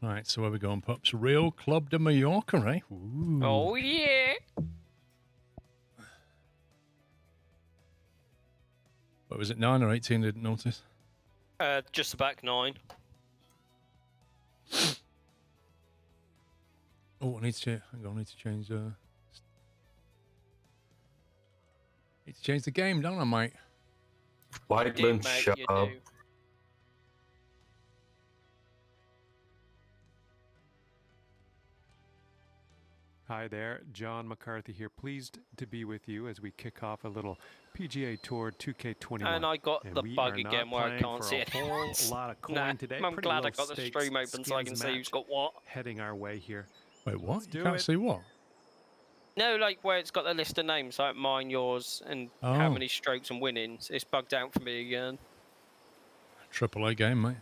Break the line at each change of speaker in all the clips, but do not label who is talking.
Right, so where we going, pups? Real Club de Mallorca, eh? Ooh.
Oh, yeah.
What was it, 9 or 18? I didn't notice.
Just about 9.
Oh, I need to hang on. I need to change. Need to change the game, don't I, mate?
Whiteland, shut up.
Hi there, John McCarthy here. Pleased to be with you as we kick off a little PGA Tour 2K21.
And I got the bug again where I can't see it.
A whole lot of coin today.
I'm
Pretty
glad
low
I got the
stakes
stream open so I can see who's got what.
Heading our way here.
Wait, what?
Let's
You can't see what?
No, like where it's got the list of names, like mine, yours, and how many strokes and winnings. It's bugged out for me again.
AAA game, mate.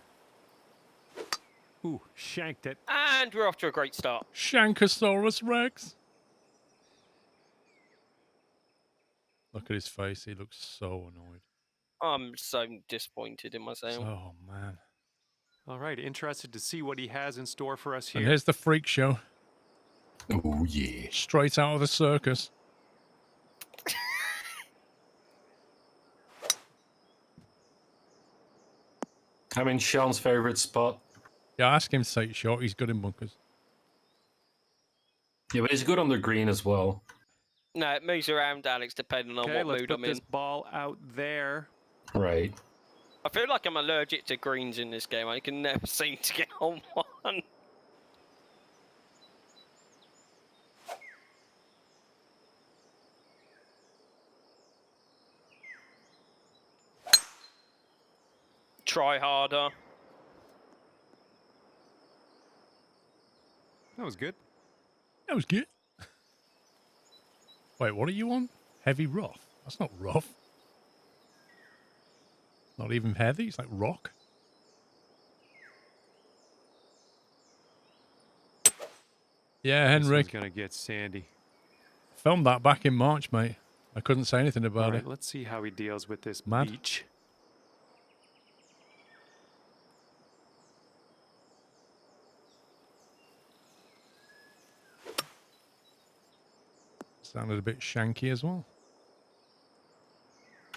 Ooh, shanked it.
And we're off to a great start.
Shankosaurus Rex. Look at his face. He looks so annoyed.
I'm so disappointed in myself.
Oh, man.
All right, interested to see what he has in store for us here.
And here's the freak show.
Oh, yeah.
Straight out of the circus.
I'm in Sean's favourite spot.
Yeah, ask him to take short. He's good in bunkers.
Yeah, but he's good on the green as well.
No, it moves around, Alex, depending on what mood I'm in.
Let's put this ball out there.
Right.
I feel like I'm allergic to greens in this game. I can never seem to get on one. Try harder.
That was good.
That was good. Wait, what are you on? Heavy rough? That's not rough. Not even heavy. It's like rock. Yeah, Henry.
This one's gonna get sandy.
Filmed that back in March, mate. I couldn't say anything about it.
Let's see how he deals with this
Mad.
beach.
Sounded a bit shanky as well.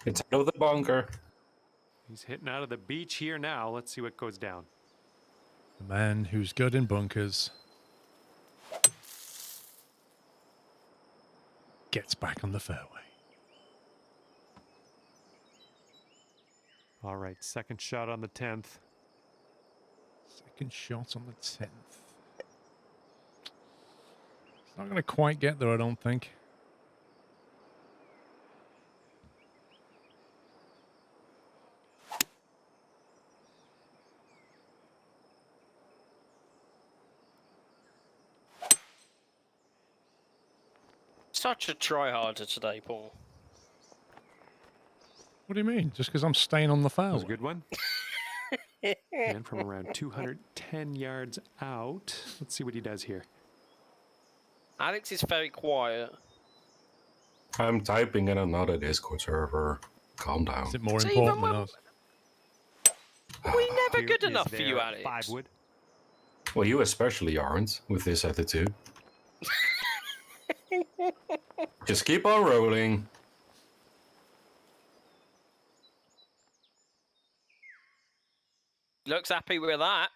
It's out of the bunker.
He's hitting out of the beach here now. Let's see what goes down.
The man who's good in bunkers gets back on the fairway.
All right, second shot on the 10th.
Second shot on the 10th. It's not going to quite get there, I don't think.
Such a try-harder today, Paul.
What do you mean? Just because I'm staying on the fairway?
That was a good one. And from around 210 yards out. Let's see what he does here.
Alex is very quiet.
I'm typing in another Discord server. Calm down.
Is it more important than us?
We're never
Here
good
is
enough for
their
you, Alex.
5-wood.
Well, you especially aren't with this attitude. Just keep on rolling.
Looks happy with that.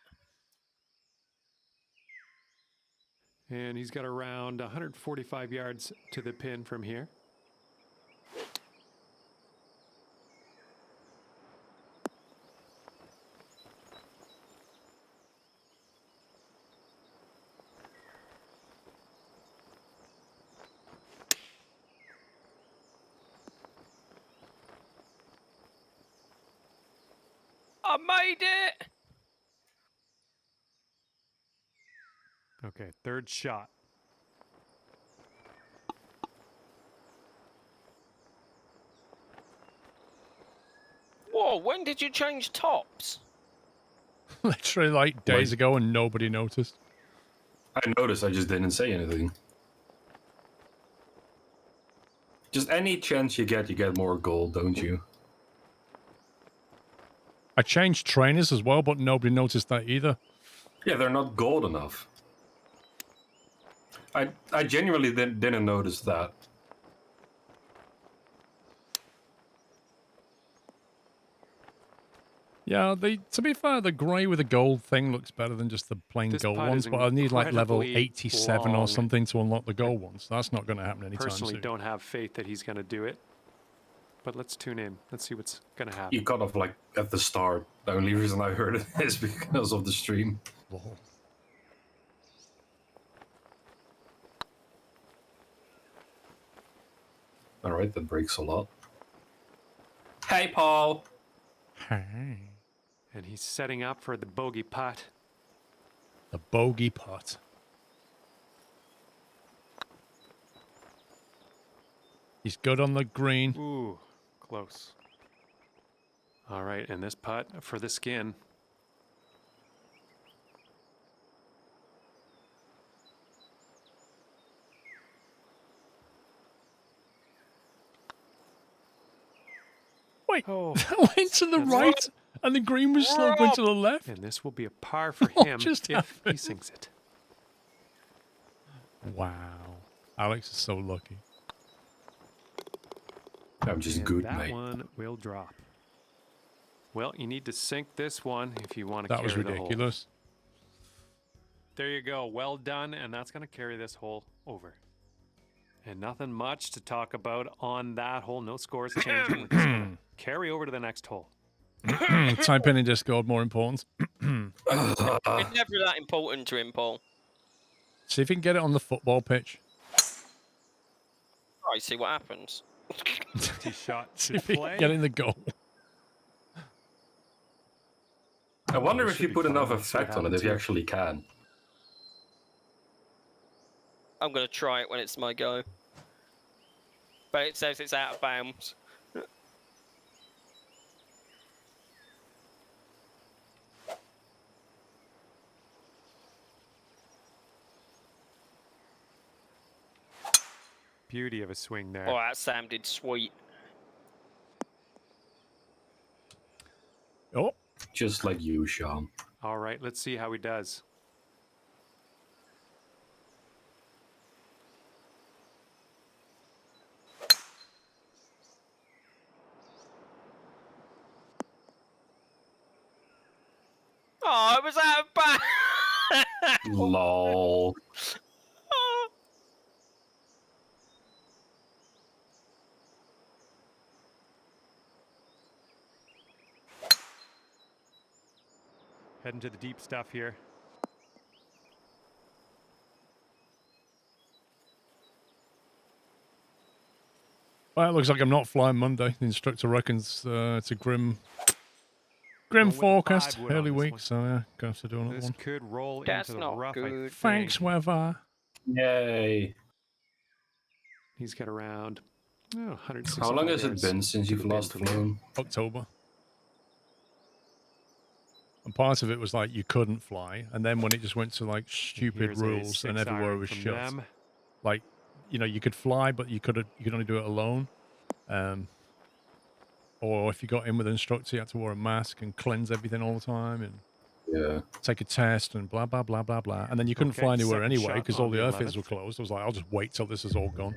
And he's got around 145 yards to the pin from here.
I made it!
Okay, third shot.
Whoa, when did you change tops?
Literally like days ago and nobody noticed.
I noticed, I just didn't say anything. Just any chance you get more gold, don't you?
I changed trainers as well, but nobody noticed that either.
Yeah, they're not gold enough. I genuinely didn't notice that.
Yeah, to be fair, the grey with the gold thing looks better than just the plain
This
gold
putt
ones,
is
but I need like level
incredibly
87 or
long.
something to unlock the gold ones. That's not going to happen anytime
Personally,
soon.
don't have faith that he's going to do it. But let's tune in. Let's see what's going to happen.
You cut off like at the start. The only reason I heard it is because of the stream.
Lol.
All right, that breaks a lot. Hey, Paul.
Hey.
And he's setting up for the bogey putt.
The bogey putt. He's good on the green.
Ooh, close. All right, and this putt for the skin.
Wait,
Oh,
that went to the
that's
right, and the green was sloping to the left.
and this will be a par for
What
him
just
if he
happened?
sinks it.
Wow, Alex is so lucky.
I'm just
And
good,
that
mate.
one will drop. Well, you need to sink this one if you want to
That
carry
was
the hole.
ridiculous.
There you go. Well done, and that's going to carry this hole over. And nothing much to talk about on that hole. No scores changing. We're just going to carry over to the next hole.
Type in Discord, more important.
It's never that important to him, Paul.
See if you can get it on the football pitch.
Right, see what happens.
Tee shot
See
to
if you can
play.
get in the goal.
I wonder
it
if
should
you
be
put
fine.
enough
Let's see what
effect on it,
happens
if you
here.
actually can.
I'm going to try it when it's my go. But it says it's out of bounds.
Beauty of a swing there.
Oh, that sounded sweet.
Oh,
Just like you, Sean.
All right, let's see how he does.
Oh, it was out of bounds.
Lol.
Heading to the deep stuff here.
well, it looks like I'm not flying Monday. The instructor reckons it's a grim
with the
forecast,
5 wood on
early
this
week,
one.
so yeah, going to have to do another
This
one.
could roll
That's
into the
not
rough, I
good.
Thanks,
think.
weather.
Yay.
He's got around 160.
How long has it been since you've last flown?
October. And part of it was like you couldn't fly, and then when it just went to like stupid
Here's a
rules and
6
everywhere
iron
was
from
shut.
them.
Like, you know, you could fly, but you could only do it alone. Or if you got in with an instructor, you had to wear a mask and cleanse everything all the time and
Yeah.
take a test and blah blah blah blah blah. And then you couldn't
Okay,
fly anywhere
second
anyway
shot
because all
on
the
the
airfields were
11th.
closed. I was like, I'll just wait till this is all gone.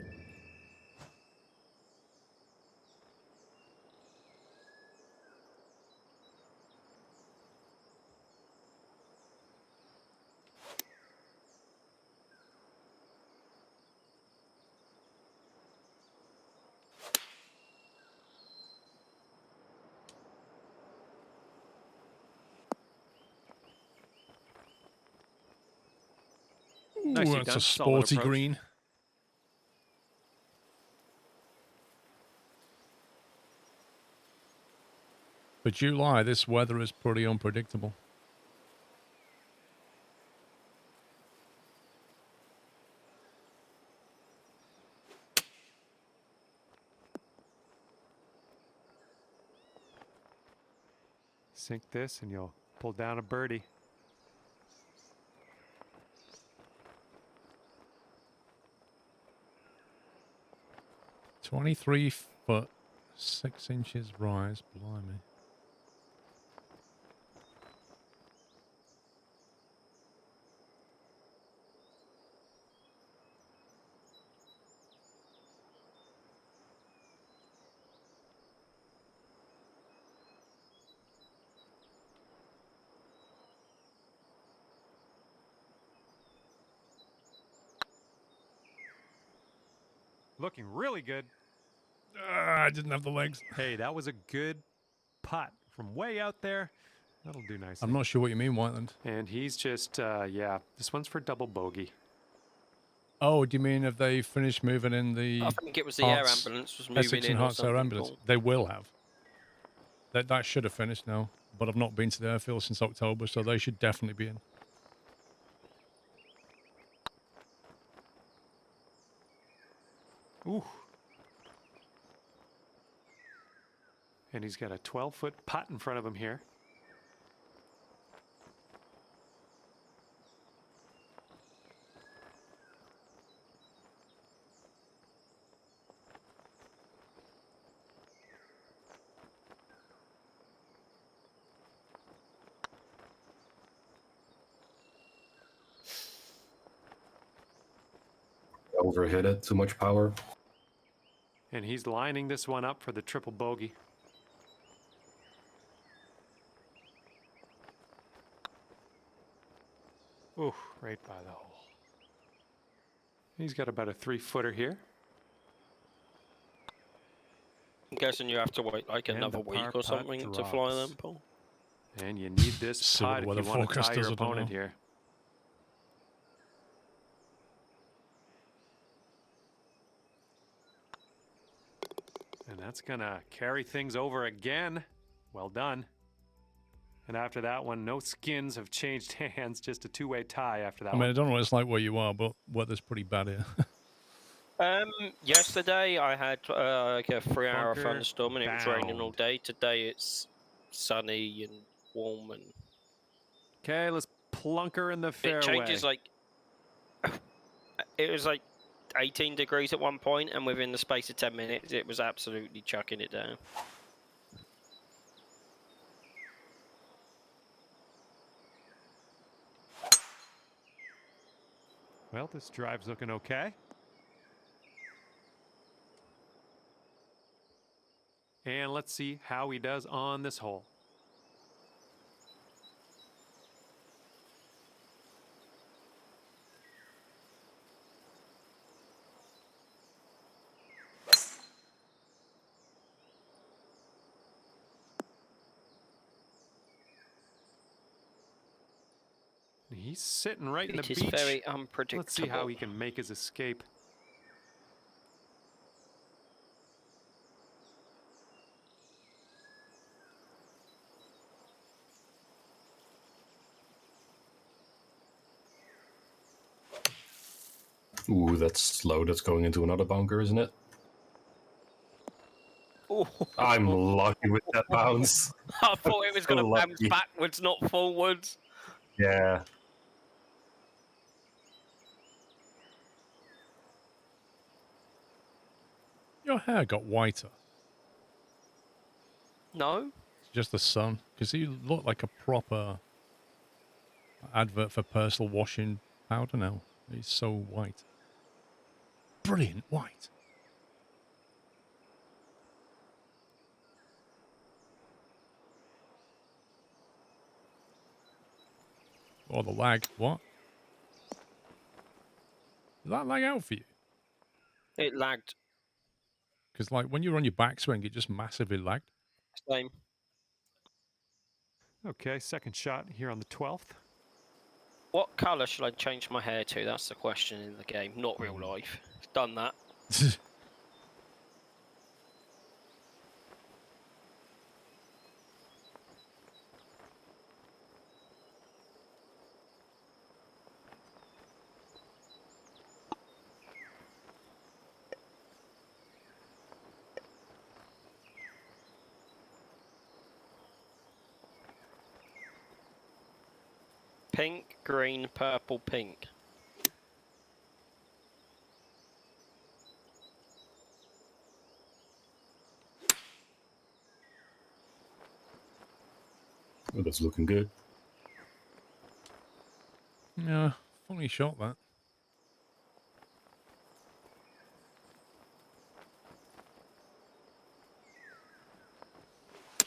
Ooh,
Nicely
that's
done.
a
Solid
sporty
approach.
green. For July, this weather is pretty unpredictable.
Sink this and you'll pull down a birdie.
$23 6" rise. Blimey.
Looking really good.
I didn't have the legs.
Hey, that was a good putt from way out there. That'll do nicely.
I'm not sure what you mean, Whiteland.
And he's just, yeah, this one's for double bogey.
Oh, do you mean have they finished moving in the
I think it was the air
Hearts-
ambulance was
Essex
moving
and
in or
Hearts Air
something.
Ambulance?
Paul.
They will have. That should have finished now, but I've not been to the airfield since October, so they should definitely be in.
Ooh. And he's got a 12-foot putt in front of him here.
Overhit it, too much power.
And he's lining this one up for the triple bogey. Ooh, right by the hole. He's got about a 3-footer here.
I'm guessing you have to wait like
And
another
the
week
par
or
putt
something to fly
drops.
them, Paul.
And you need this
See what
putt
the
if
weather
you want to
forecast
tie
does,
your
I don't
opponent
know.
here. And that's going to carry things over again. Well done. And after that one, no skins have changed hands, just a two-way tie after that
I mean, I
one.
don't know what it's like where you are, but weather's pretty bad here.
Yesterday I had like a 3-hour
Bunker
thunderstorm and it was raining all
bound.
day. Today it's sunny and warm and
Okay, let's plunk her in the fairway.
it changes like it was like 18 degrees at one point and within the space of 10 minutes it was absolutely chucking it down.
Well, this drive's looking okay. And let's see how he does on this hole. He's sitting right in the
It is
beach.
very unpredictable.
Let's see how he can make his escape.
Ooh, that's slow. That's going into another bunker, isn't it?
Ooh.
I'm lucky with that bounce.
I thought it was
So
going to bounce
lucky.
backwards, not forwards.
Yeah.
Your hair got whiter.
No?
It's just the sun. Because you look like a proper advert for personal washing powder now. He's so white. Brilliant white. Oh, the lag. What? Did that lag out for you?
It lagged.
Because, like, when you're on your backswing, it just massively lagged.
Same.
Okay, second shot here on the 12th.
What colour should I change my hair to? That's the question in the game, not real life. Done that. Pink, green, purple, pink.
Oh, that's looking good.
Yeah, funny shot, that.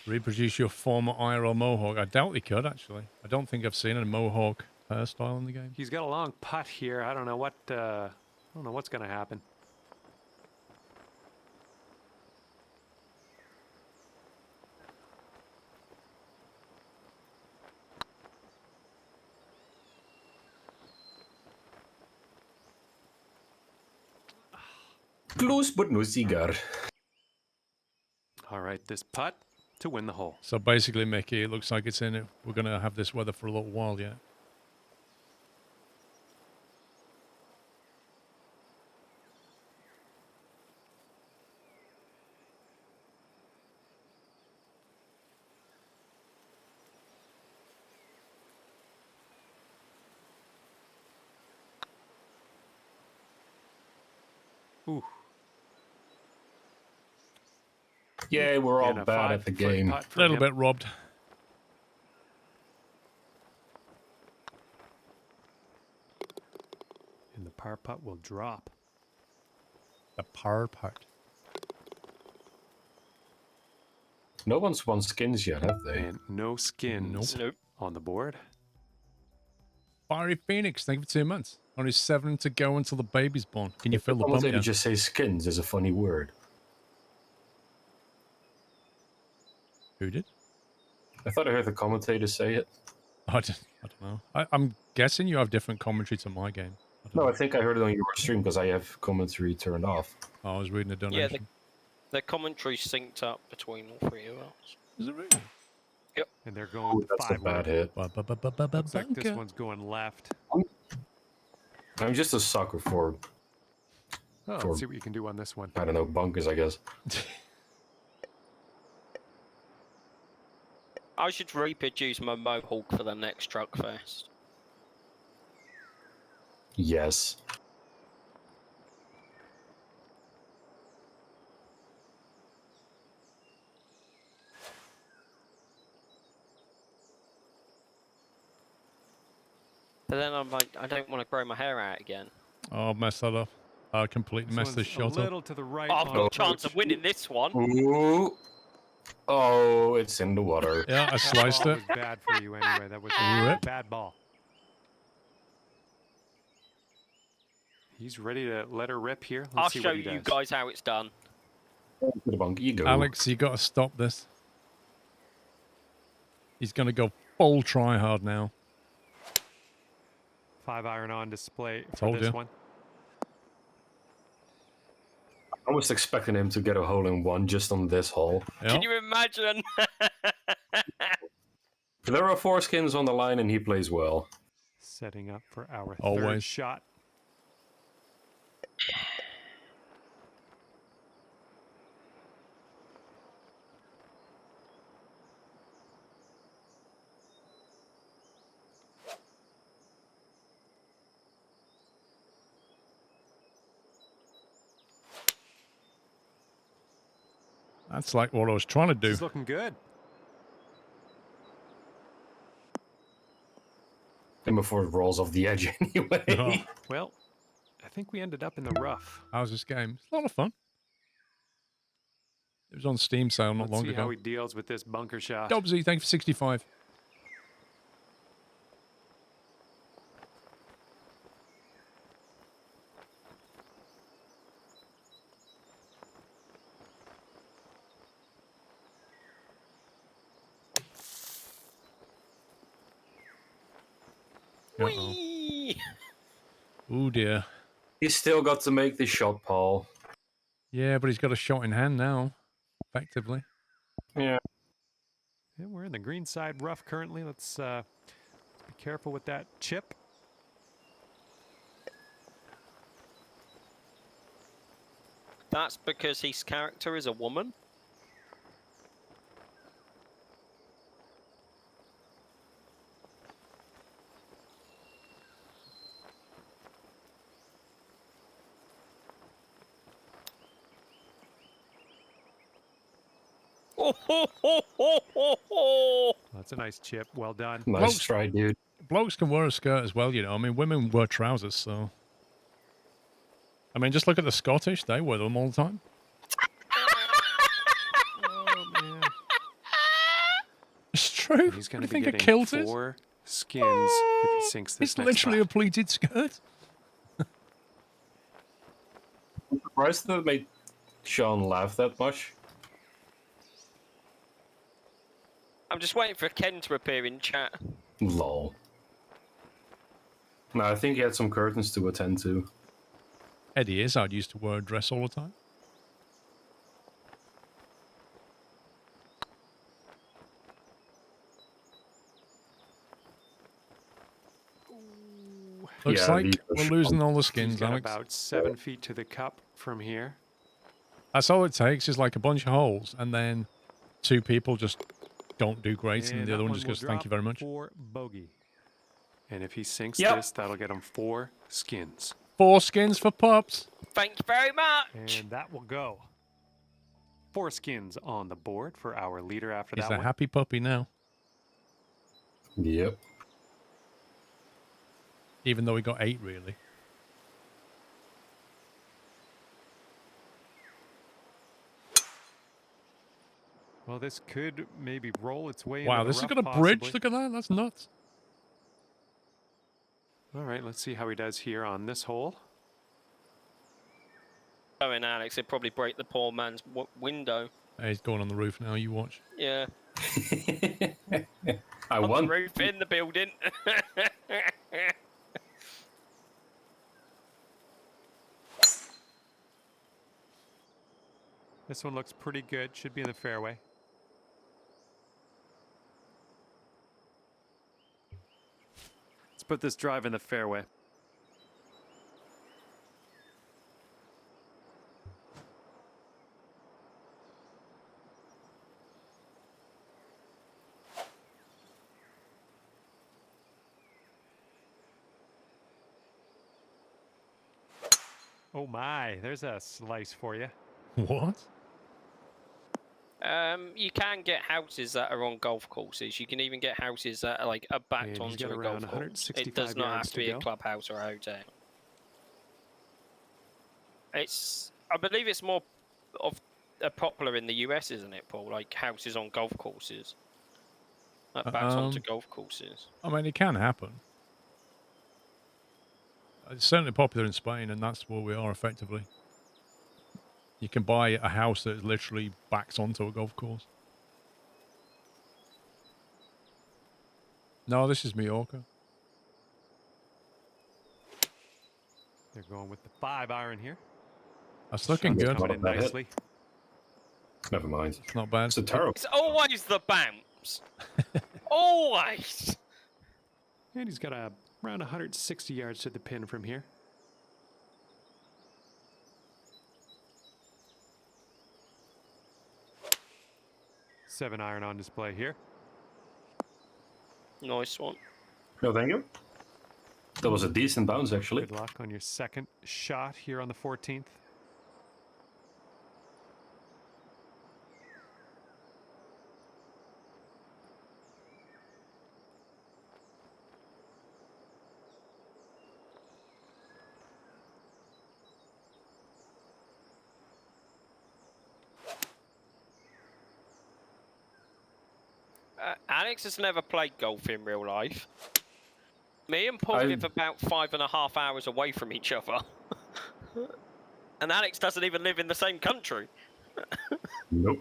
Reproduce your former IRL mohawk. I doubt they could, actually. I don't think I've seen a mohawk hairstyle in the game.
He's got a long putt here. I don't know what's going to happen.
Close but no cigar.
All right, this putt to win the hole.
So basically, Mickey, it looks like it's in it. We're going to have this weather for a little while yet.
Ooh.
Yeah, we're all
And a
bad at the
5-foot
game.
putt
A
for
little
him.
bit robbed.
And the par putt will drop.
The par putt.
No one's won skins yet, have they?
And no skins
Nope.
on the board.
Fiery Phoenix, thank you for 2 months. Only 7 to go until the baby's born. Can you
If the
feel the bump
commentator
yet?
just say skins is a funny word.
Who did?
I thought I heard the commentator say it.
I don't know. I'm guessing you have different commentary to my game. I don't
No,
know.
I think I heard it on your stream because I have commentary turned off.
Oh, I was reading a
Yeah,
donation.
the commentary synced up between all three of us.
Is it really?
And they're going
Ooh, that's a bad
five-wood.
hit.
Looks like this
Bunker.
one's going left.
I'm just a sucker for,
Oh,
For-
let's see what you can do on this one.
I don't know, bunkers, I guess.
I should reproduce my Mohawk for the next Truck Fest.
Yes.
But then I'm like, I don't want to grow my hair out again.
Oh, I've messed that up. I completely
This
messed this
one's
shot
a
up.
little to the right.
Oh, I've
on
got a chance
approach.
of winning this one.
Ooh. Oh, it's in the water.
Yeah, I
That
sliced
ball
it.
was bad for you anyway. That was
Rip.
a bad ball. He's ready to let her rip here. Let's
I'll
see
show
what he
you
does.
guys how it's done.
To the bunker you go.
Alex, you got to stop this. He's going to go full try hard now.
5-iron on display for
Told
this
ya.
one.
I was expecting him to get a hole in one just on this hole.
Yeah.
Can you imagine?
There are 4 skins on the line and he plays well.
Setting up for our third
Always.
shot.
That's like what I was trying to do.
He's looking good.
And before it rolls off the edge anyway.
Oh,
Well, I think we ended up in the rough.
how's this game? It's a lot of fun. It was on Steam sale not
Let's
long
see
ago.
how he deals with this bunker shot.
Dobbsy, thank you for 65. Uh-oh.
Whee!
Oh dear.
He's still got to make the shot, Paul.
Yeah, but he's got a shot in hand now, effectively.
Yeah.
Yeah, we're in the green side rough currently. Let's be careful with that chip.
That's because his character is a woman. Oh, ho, ho, ho, ho, ho.
That's a nice chip. Well done.
Nice
Close.
try, dude.
Blokes can wear a skirt as well, you know. I mean, women wear trousers, so. I mean, just look at the Scottish. They wear them all the time.
Oh, man.
It's true.
He's
What
going
do
to
you
be
think a
getting
kilt is?
4 skins if he sinks this
It's
next
literally a
putt.
pleated skirt.
I'm surprised that it made Sean laugh that much.
I'm just waiting for Ken to appear in chat.
Lol. No, I think he had some curtains to attend to.
Eddie Izzard used to wear a dress all the time. Looks
Yeah,
like
these
we're
are
losing all the
He's
skins,
got
Alex.
about 7 feet to the cup from here.
That's all it takes is like a bunch of holes, and then two people just don't do great, and the
that
other one just
will
goes, "Thank you very
drop
much."
for bogey. And if he sinks
Yep.
this, that'll get him 4 skins.
4 skins for pups.
Thank you very much.
And that will go. 4 skins on the board for our leader after
He's
that
a
one.
happy puppy now,
Yep.
even though he got 8 really.
Well, this could maybe roll its way
Wow,
into the
this has
rough,
got a bridge.
possibly.
Look at that. That's nuts.
All right, let's see how he does here on this hole.
Going, Alex, it'd probably break the poor man's window.
Hey, he's going on the roof now. You watch.
Yeah.
I
On the
want.
roof in the building.
This one looks pretty good. Should be in the fairway. Let's put this drive in the fairway. Oh my, there's a slice for you.
What?
You can get houses that are on golf courses. You can even get houses that are like backed
And he's
onto
got
a
around
golf course.
165
It does not have
yards
to
to
be a
go.
clubhouse or a hotel. I believe it's more of popular in the US, isn't it, Paul? Like houses on golf courses, like backed onto golf courses.
I mean, it can happen. It's certainly popular in Spain, and that's where we are effectively. You can buy a house that literally backs onto a golf course. No, this is Mallorca.
They're going with the 5-iron here.
That's looking
Shot's
good.
coming in
Not a bad hit.
nicely.
Never mind.
It's not bad.
It's a terrible.
It's always the bounce. Always.
And he's got around 160 yards to the pin from here. Seven iron on display here.
Nice one.
No, thank you. That was a decent bounce, actually.
Good luck on your second shot here on the 14th.
Alex has never played golf in real life. Me and Paul
I-
live about 5.5 hours away from each other. And Alex doesn't even live in the same country.
Nope.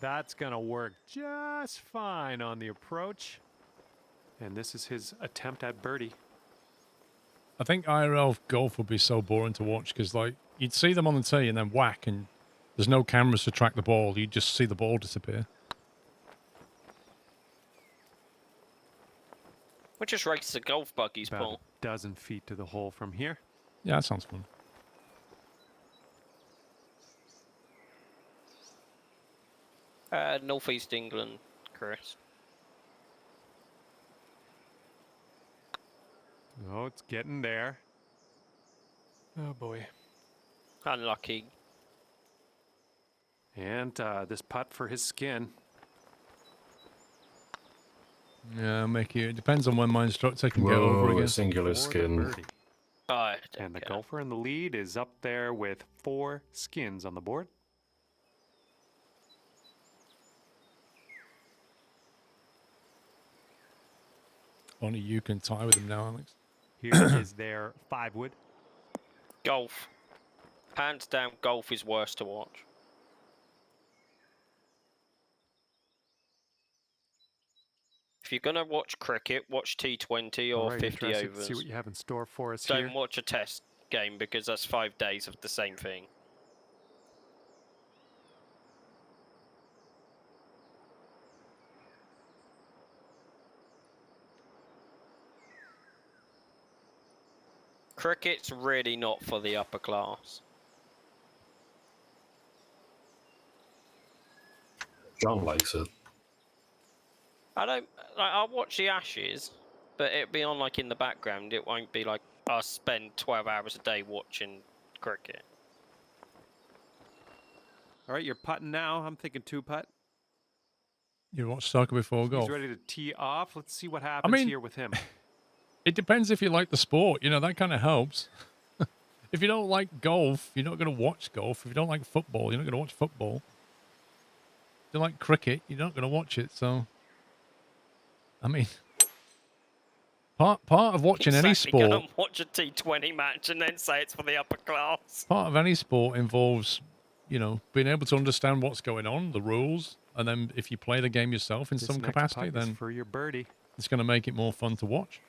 That's going to work just fine on the approach. And this is his attempt at birdie.
I think IRL golf would be so boring to watch because, like, you'd see them on the tee and then whack, and there's no cameras to track the ball. You'd just see the ball disappear.
We're just race the golf buggies,
About
Paul.
a dozen feet to the hole from here.
Yeah, that sounds fun.
Northeast England, Chris.
Oh, it's getting there. Oh boy.
Unlucky.
And this putt for his skin.
Yeah, Mickey. It depends on when my instructor can get over
Whoa,
again.
a singular
For the
skin.
birdie.
Oh,
And the golfer in the lead is up there with 4 skins on the board.
Only you can tie with him now, Alex.
Here is their 5-wood.
Golf. Hands down, golf is worse to watch. If you're gonna watch cricket, watch T20
All
or
right,
50
interested to
overs.
see what you have in store for us
Don't
here.
watch a test. game because that's 5 days of the same thing. Cricket's really not for the upper class.
John likes it.
I don't. Like, I'll watch the Ashes, but it'll be on like in the background. It won't be like I spend 12 hours a day watching cricket.
All right, you're putting now. I'm thinking 2-putt.
You watch soccer before golf.
He's ready to tee off. Let's see what happens here with him.
It depends if you like the sport. You know, that kind of helps. If you don't like golf, you're not going to watch golf. If you don't like football, you're not going to watch football. If you like cricket, you're not going to watch it. So, I mean, part of watching any
Exactly,
sport,
go and watch a T20 match and then say it's for the upper class.
part of any sport involves, you know, being able to understand what's going on, the rules, and then if you play the game yourself in
This
some
next
capacity,
putt is
then
for your birdie.
it's going to make it more fun to watch.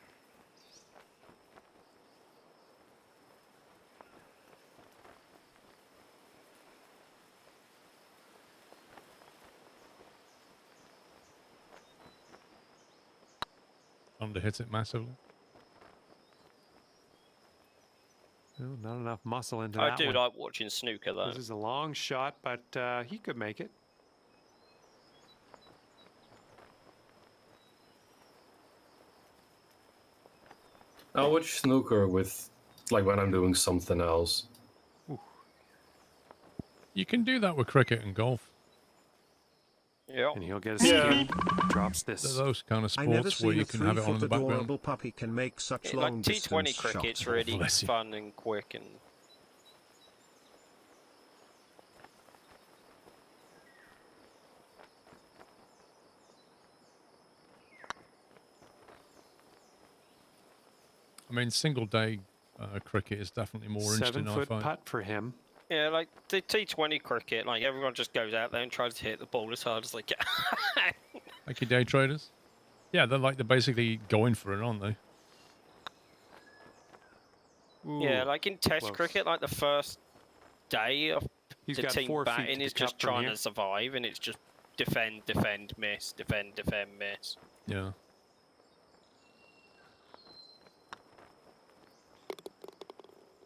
Underhit it massively.
Well, not enough muscle into
I
that
do
one.
like watching snooker though.
This is a long shot, but he could make it.
I watch snooker with, like, when I'm doing something else.
You can do that with cricket and golf.
Yeah.
And he'll get a
Yeah.
skin. Drops
They're
this.
those kind of
I never
sports where
seen
you
a
can have it on in the
3-foot
background.
adorable puppy can make such
Yeah,
long
like T20
distance
cricket's
shots.
really
bless you.
fun and quick and.
I mean, single day cricket is definitely more interesting, I
7-foot
find.
putt for him.
Yeah, like the T20 cricket, like everyone just goes out there and tries to hit the ball as hard as they can.
Like your day traders. Yeah, they're basically going for it, aren't they?
Yeah,
Ooh,
like in Test
close.
cricket, like the first day of
He's
the
got
team
4 feet
batting
to
is
the
just
cup from
trying
here.
to survive, and it's just defend, defend, miss, defend, defend, miss.
Yeah.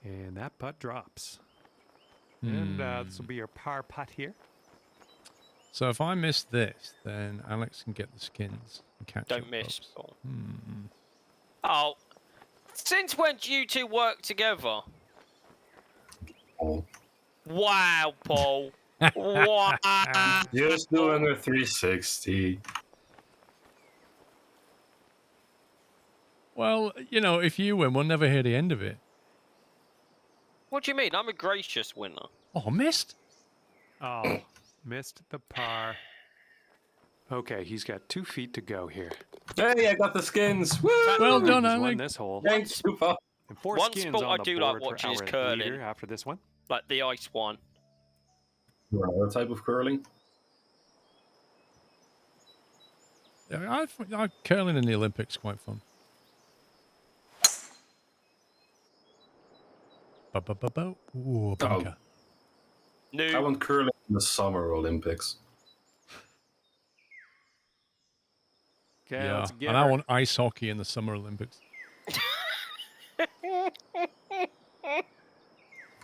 And that putt drops. And this will be your par putt here.
So if I miss this, then Alex can get the skins and catch
Don't
up,
miss,
folks.
Paul.
Hmm.
Oh, since when do you two work together?
Oh.
Wow, Paul. Wow.
Just doing a 360.
Well, you know, if you win, we'll never hear the end of it.
What do you mean? I'm a gracious winner.
Oh, missed?
Oh, missed the par. Okay, he's got 2 feet to go here.
Hey, I got the skins. Woo!
Well done,
He's won
Alex.
this hole.
Thanks, Super.
And 4
One
skins
sport
on
I
the
do like
board for
watching is
our
curling.
leader after this one.
Like the ice one.
Another type of curling.
Yeah, I curling in the Olympics quite fun. Ba-ba-ba-ba. Ooh, a bunker.
No.
I want curling in the Summer Olympics.
Okay,
Yeah,
let's get
and I
her.
want ice hockey in the Summer Olympics.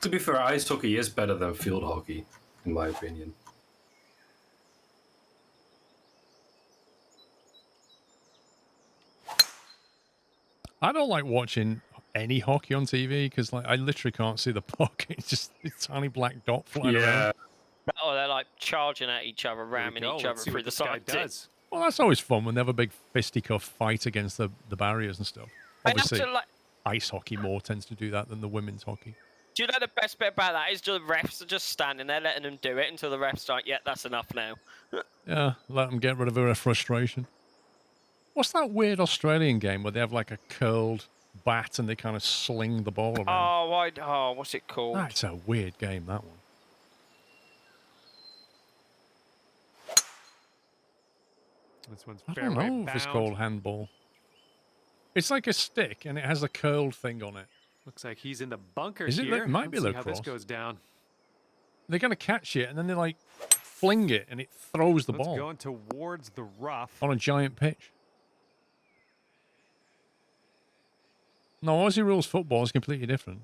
To be fair, ice hockey is better than field hockey, in my opinion.
I don't like watching any hockey on TV because, like, I literally can't see the puck. It's just a tiny black dot flying around.
Oh, they're like charging at each other,
Here we
ramming
go.
each
Let's
other
see
through
what
the
this guy
side.
does.
Well, that's always fun when they have a big fisticuff fight against the barriers and stuff.
They have
Obviously,
to, like,
ice hockey more tends to do that than the women's hockey.
do you know the best bit about that is the refs are just standing there letting them do it until the refs like, yeah, that's enough now.
Yeah, let them get rid of their frustration. What's that weird Australian game where they have like a curled bat and they kind of sling the ball around?
What's it called?
That's a weird game, that one.
This one's
I
fairway
don't know if it's
bound.
called handball. It's like a stick and it has a curled thing on it.
Looks like he's in the bunker
Is it?
here.
It might be
Let's see how this
lacrosse.
goes down.
They're gonna catch it and then they like fling it and it throws the
It's
ball
going towards the rough.
on a giant pitch. No, Aussie rules football is completely different.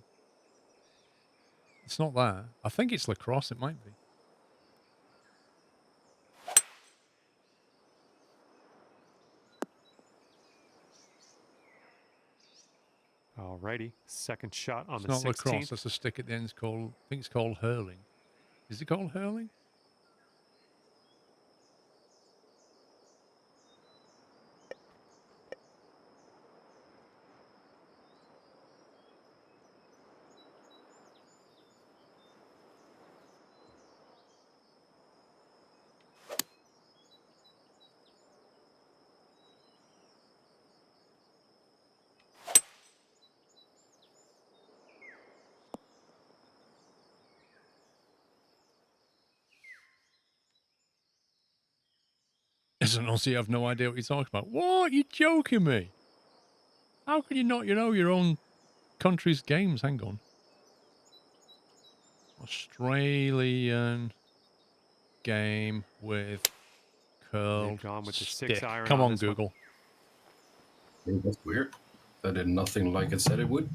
It's not that. I think it's lacrosse. It might be.
Alrighty, second shot on
It's
the
not
16th.
lacrosse. That's a stick at the end. It's called. I think it's called hurling. Is it called hurling? As an Aussie, I have no idea what you're talking about. What? You're joking me? How can you not, your own country's games? Hang on. Australian game with curled
They've gone with the
stick.
6-iron
Come
on
on,
this one.
Google.
Yeah, that's weird. That did nothing like it said it would.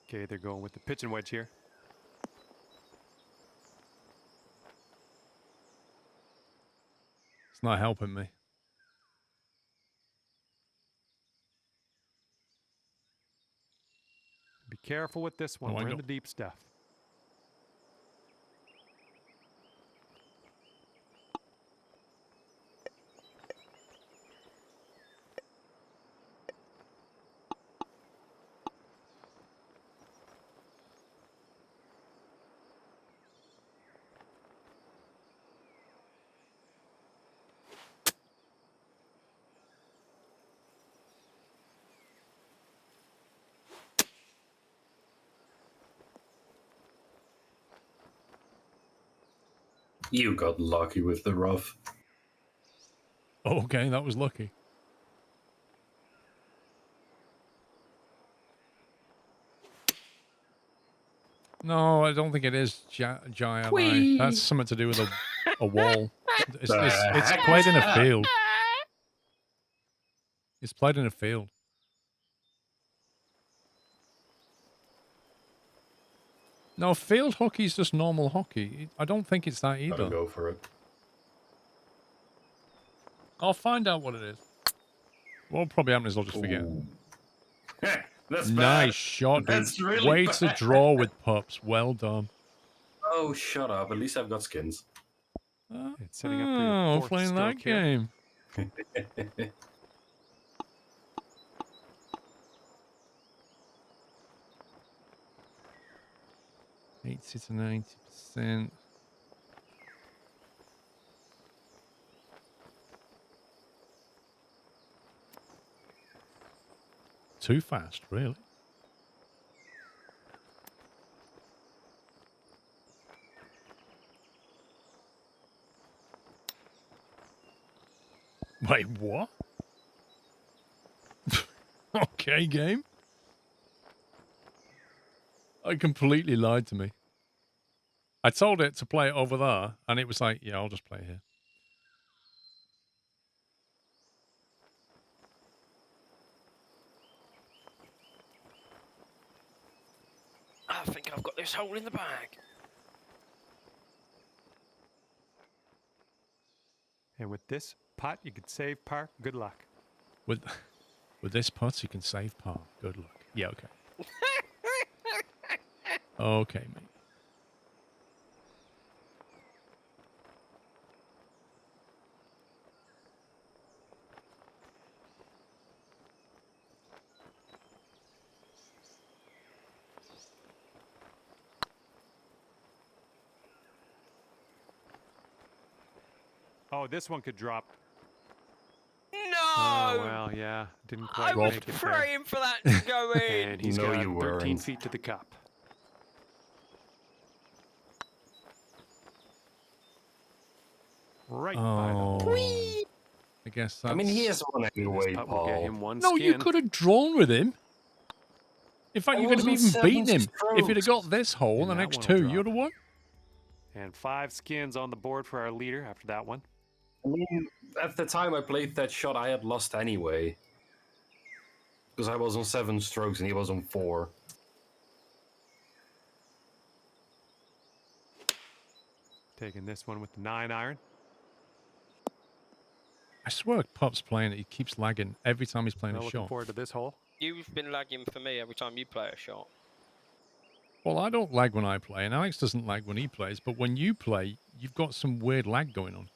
Okay, they're going with the pitch and wedge here.
It's not helping me.
Be careful with this one.
Oh, I
We're in
got-
the deep stuff.
You got lucky with the rough.
Oh, okay, that was lucky. No, I don't think it is giant. That's something to do with a wall. It's played in a field. It's played in a field. No, field hockey is just normal hockey. I don't think it's that
Gotta
either.
go for it.
I'll find out what it is. What'll probably happen is I'll just forget.
Ooh. That's
Nice
bad.
shot, dude.
That's really
Way to
bad.
draw with pups. Well done.
Oh, shut up. At least I've got skins.
It's setting up for your
Oh,
fourth
playing that
stroke here.
game. $80 to 90%. Too fast, really. Wait, what? Okay, game. It completely lied to me. I told it to play it over there, and it was like, yeah, I'll just play here.
I think I've got this hole in the bag.
And with this putt, you could save par. Good luck.
With this putt, you can save par. Good luck. Yeah, okay. Okay, mate.
Oh, this one could drop.
No!
Oh, well, yeah. Didn't
I
quite
was
make it there.
praying for that to go in.
And he's
No,
got
you
13
weren't.
feet to the cup. right by the hole.
Oh, I guess that's...
I mean, he has one
This
anyway,
putt will get
Paul.
him one
No, you
skin.
could have drawn with him. In fact,
I
you could have
was on
even
7
beaten him. If you'd have
strokes.
got this hole and the
And that
next
one will
2,
drop.
you'd have won.
And 5 skins on the board for our leader after that one.
I mean, at the time I played that shot, I had lost anyway. Because I was on 7 strokes and he was on 4.
Taking this one with the 9 iron.
I swear Pup's playing it. He keeps lagging every time he's playing
Well,
a
looking
shot.
forward to this hole.
You've been lagging for me every time you play a shot.
Well, I don't lag when I play, and Alex doesn't lag when he plays, but when you play, you've got some weird lag going on.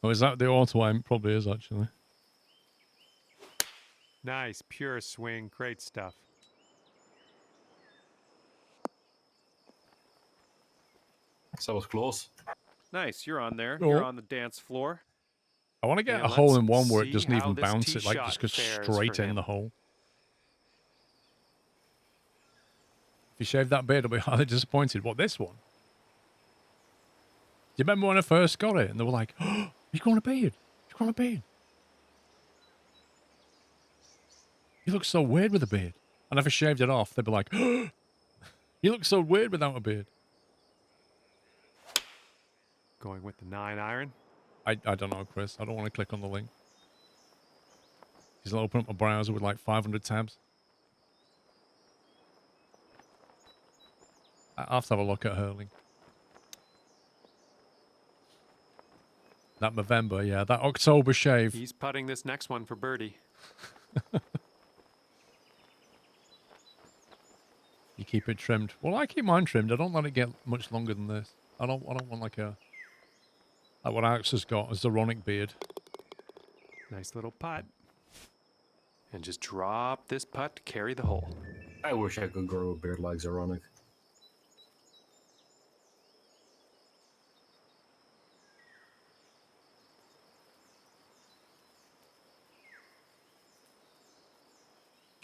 Oh, is that the auto aim? Probably is, actually.
Nice, pure swing. Great stuff.
So that was close.
Nice, you're on there.
Oh.
You're on the dance floor.
I want to get
And
a hole
let's
in one where it
see
doesn't
how
even
this
bounce
tee
it, like
shot
just goes
fares
straight
for
in
him.
the hole. If you shave that beard, I'll be highly disappointed. What, this one? Do you remember when I first got it? And they were like, oh, you've grown a beard. You've grown a beard. You look so weird with a beard. And if I shaved it off, they'd be like, oh, you look so weird without a beard.
Going with the 9 iron.
I don't know, Chris. I don't want to click on the link. Because I'll open up my browser with like 500 tabs. I'll have to have a look at hurling. That November, yeah. That October shave.
He's putting this next one for birdie.
You keep it trimmed. Well, I keep mine trimmed. I don't let it get much longer than this. I don't want like what Alex has got, a Zoronic beard.
Nice little putt. And just drop this putt to carry the hole.
I wish I could grow a beard like Zoronic.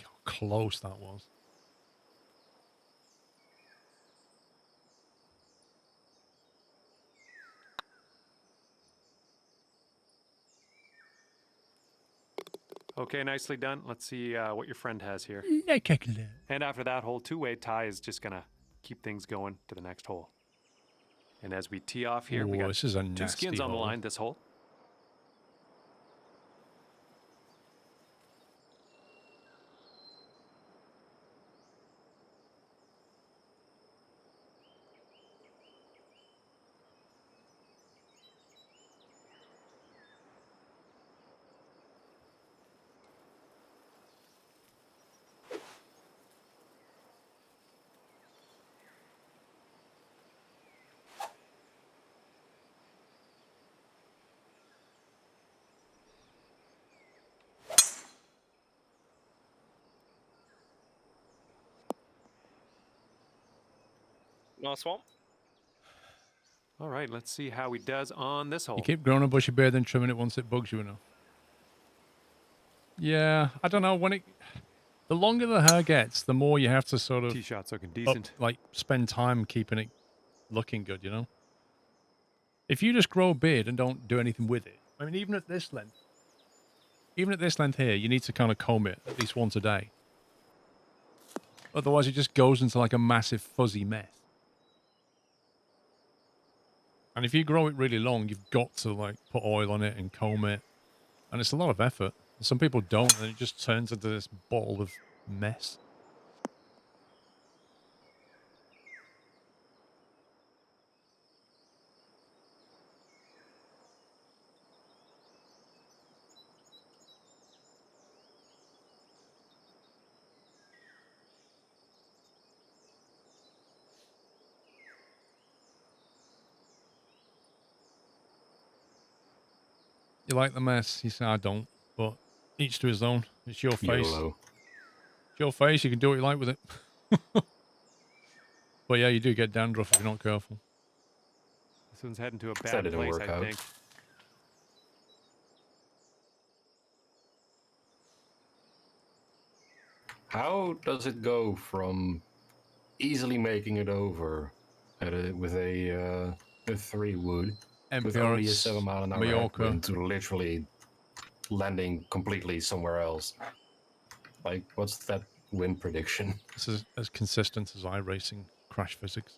How close that was.
Okay, nicely done. Let's see what your friend has here. And after that hole, two-way tie is just going to keep things going to the next hole. And as we tee off here, we
Ooh,
got
this is a
2
nasty
skins on the
hole.
line this hole.
Nice one.
All right, let's see how he does on this hole.
You keep growing a bushy beard, then trimming it once it bugs you enough. Yeah, I don't know. The longer the hair gets, the more you have to sort of
Tee shot's looking decent.
spend time keeping it looking good, you know? If you just grow a beard and don't do anything with it, I mean, even at this length here, you need to kind of comb it at least once a day. Otherwise, it just goes into like a massive fuzzy mess. And if you grow it really long, you've got to like put oil on it and comb it. And it's a lot of effort. Some people don't, and it just turns into this ball of mess. You like the mess? You say, I don't. But Each to his own. It's your face.
YOLO.
It's your face. You can do what you like with it. But yeah, you do get dandruff if you're not careful.
This one's heading to a
That
bad
didn't
place,
work
I
out.
think.
How does it go from easily making it over with a 3-wood with only a
MPRX,
7-mile-an-hour
Mallorca.
headwind to literally landing completely somewhere else? Like, what's that wind prediction?
This is as consistent as iRacing crash physics.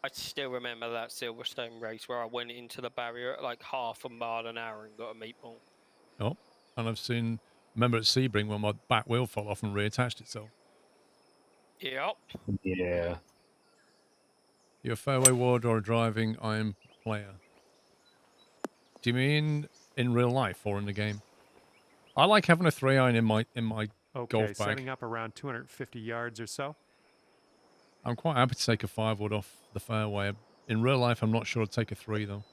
I still remember that Silverstone race where I went into the barrier at like half a mile an hour and got a meatball.
Oh, and I've seen, remember at Sebring when my back wheel fell off and reattached itself.
Yep.
Yeah.
You're a fairway ward or a driving iron player. Do you mean in real life or in the game? I like having a 3-iron in my
Okay,
golf bag.
setting up around 250 yards or so.
I'm quite happy to take a 5-wood off the fairway. In real life, I'm not sure I'd take a 3 though.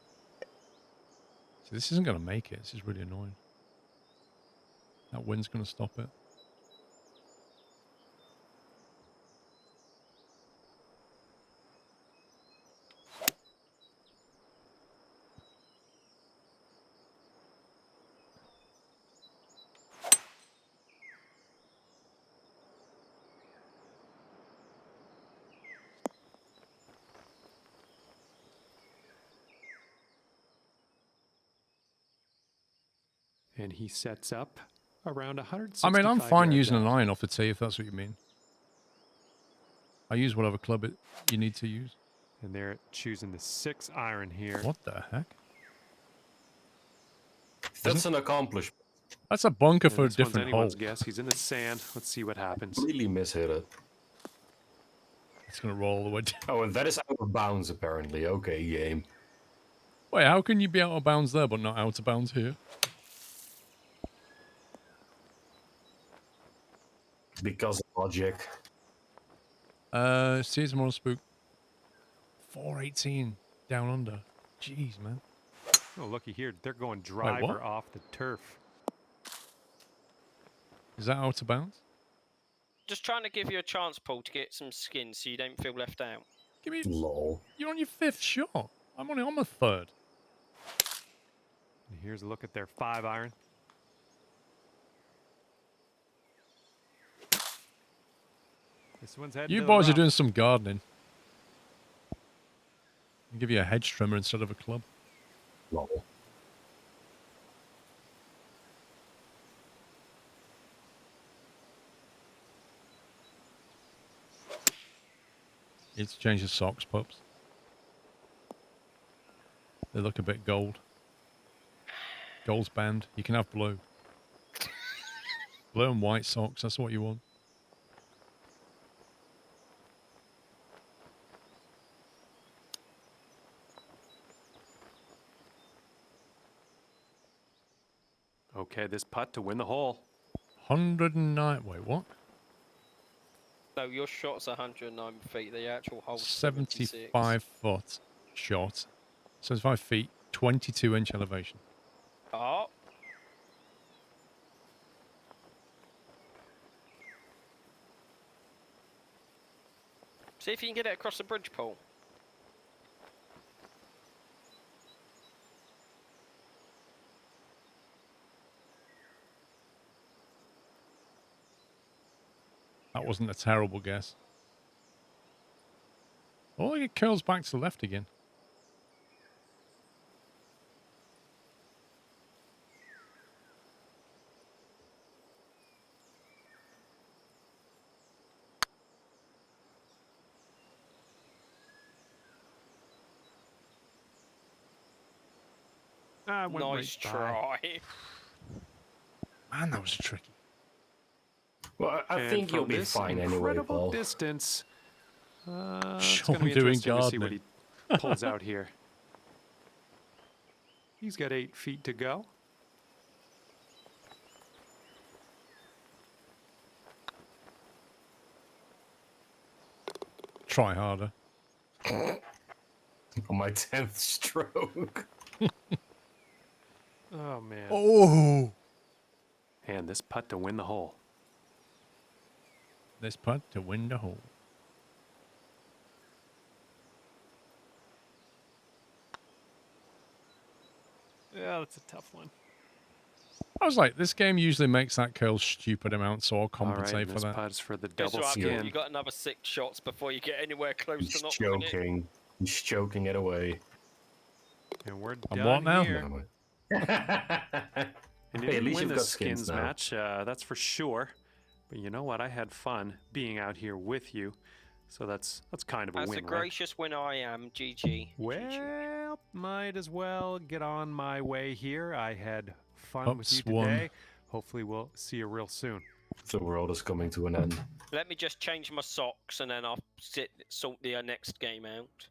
So this isn't going to make it. This is really annoying. That wind's going to stop it.
And he sets up around 165
I mean, I'm fine
yards
using
out.
an iron off the tee if that's what you mean. I use whatever club you need to use.
And they're choosing the 6-iron here.
What the heck?
That's an accomplishment.
That's a bunker
And
for a
this one's
different
anyone's
hole.
guess. He's in the sand. Let's see what happens.
Really mishit it.
It's going to roll all the way down.
Oh, and that is out of bounds, apparently. Okay, game.
Wait, how can you be out of bounds there but not out of bounds here?
Because of logic.
Season more spook. 418 down under. Jeez, man.
Oh, looky here. They're going driver off the turf.
Is that out of bounds?
Just trying to give you a chance, Paul, to get some skin so you don't feel left out.
Give me.
Lol.
You're on your 5th shot. I'm only on my 3rd.
And here's a look at their 5-iron. This one's heading
You
to the
boys are
rough.
doing some gardening. I'll give you a hedge trimmer instead of a club.
Lol.
You need to change the socks, pups. They look a bit gold. Gold's banned. You can have blue. Blue and white socks, that's what you want.
Okay, this putt to win the hole.
109. Wait, what?
No, your shot's 109 feet. The actual hole's 76.
75 foot shot. 75 feet, 22-inch elevation.
Oh. See if you can get it across the bridge, Paul.
That wasn't a terrible guess. Oh, it curls back to the left again.
Went
Nice
right by.
try.
Man, that was tricky.
Well, I
And
think you'll
from
be
this
fine anyway,
incredible
Paul.
distance. It's
Sean
going to be
doing
interesting to see what
gardening.
he pulls out here. He's got 8 feet to go.
Try harder.
On my 10th stroke.
Oh, man.
Oh,
And this putt to win the hole.
this putt to win the hole.
Yeah, that's a tough one.
I was like, this game usually makes that curl stupid amount, so I'll
All right,
compensate
and
for
this
that.
putt's for the
Guess
double
what, Paul?
skin.
You got another 6 shots before you get anywhere close
He's
to not winning it.
choking. He's choking it away.
And we're
I'm
done
what now?
here.
No, wait.
And you
Hey, at
didn't
least
win
you've
this
got skins now.
match, that's for sure. But you know what? I had fun being out here with you. So that's kind of a
As
win,
the
right?
gracious winner I am, GG.
Well, might as well get on my way here. I had fun with you
Ups one.
today. Hopefully we'll see you real soon.
The world is coming to an end.
Let me just change my socks and then I'll sort the next game out.